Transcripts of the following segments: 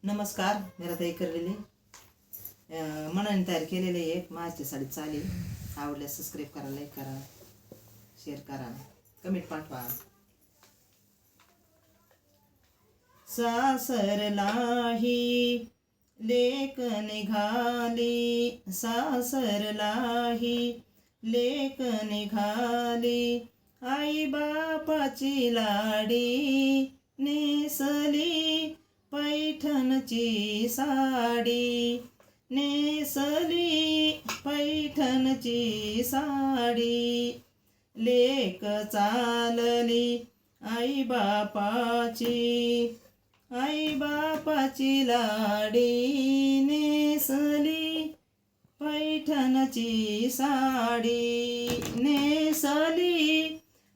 नमस्कार. मेरा ताई करलेली मनाने तयार केलेले एक माझी साडी चालेल. आवडल्यास सबस्क्राईब करा, लाईक करा, शेअर करा, कमेंट पाठवा. सासरलाही लेक निघाली, सासरलाही लेक निघाली, आई बापाची लाडी नेसली पैठणची साडी, नेसली पैठणची साडी. लेक चालली आई बापाची, आई बापाची लाडी नेसली पैठणची साडी, नेसली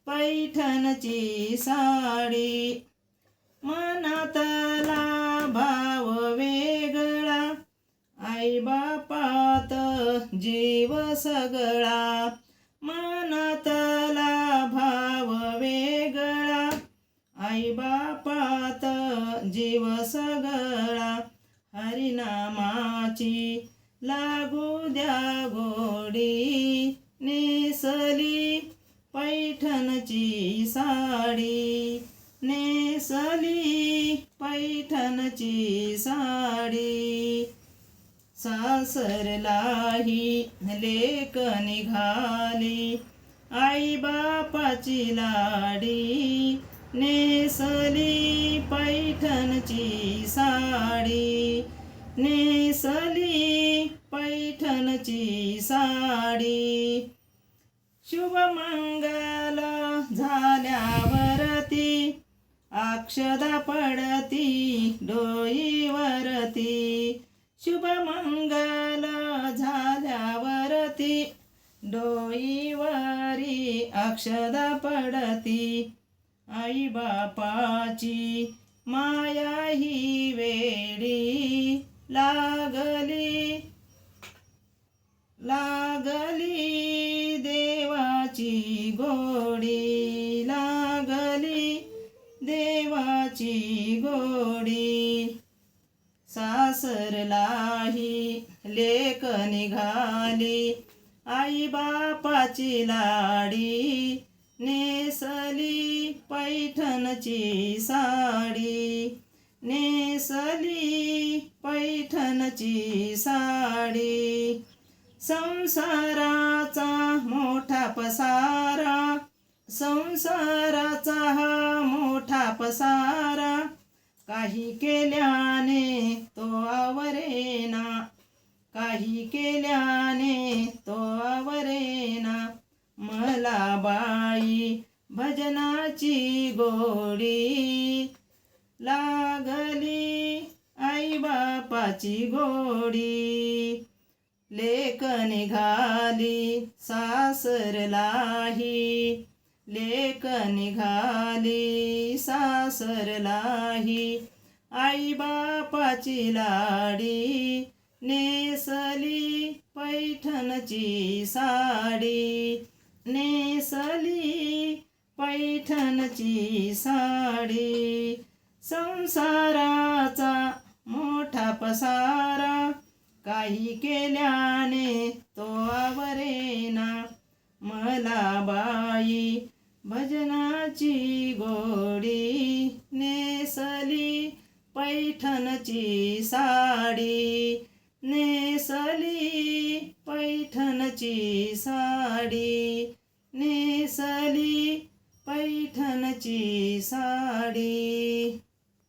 पैठणची साडी. मनातला भाव वेगळा, आई बापात जीव सगळा. मनातला भाव वेगळा, आई बापात जीव सगळा. हरिनामाची लागू द्या गोडी, नेसली पैठणची साडी, नेसली पैठणची साडी. सासरलाही लेक निघाली, आई बापाची लाडी नेसली पैठणची साडी, नेसली पैठणची साडी. शुभमंगल झाल्यावरती अक्षदा पडती डोईवरती, शुभमंगल झाल्यावरती डोईवरी अक्षदा पडती. आई बापाची माया ही वेडी लागली, लागली देवाची गोडी, लागली देवाची गोडी. सासरलाही लेक निघाली, आई बापाची लाडी नेसली पैठणची साडी, नेसली पैठणची साडी. संसाराचा मोठा पसारा, संसाराचा हा मोठा पसारा, काही केल्याने तो आवरेना, काही केल्याने तो आवरेना. मला बाई भजनाची गोडी लागली, आई बापाची गोडी. लेक निघाली सासरलाही, लेक निघाली सासरलाही, आई बापाची लाडी नेसली पैठणची साडी, नेसली पैठणची साडी. संसाराचा मोठा पसारा, काही केल्याने तो आवरेना. मला बाई भजनाची गोडी नेसली पैठणची साडी, नेसली पैठणची साडी, नेसली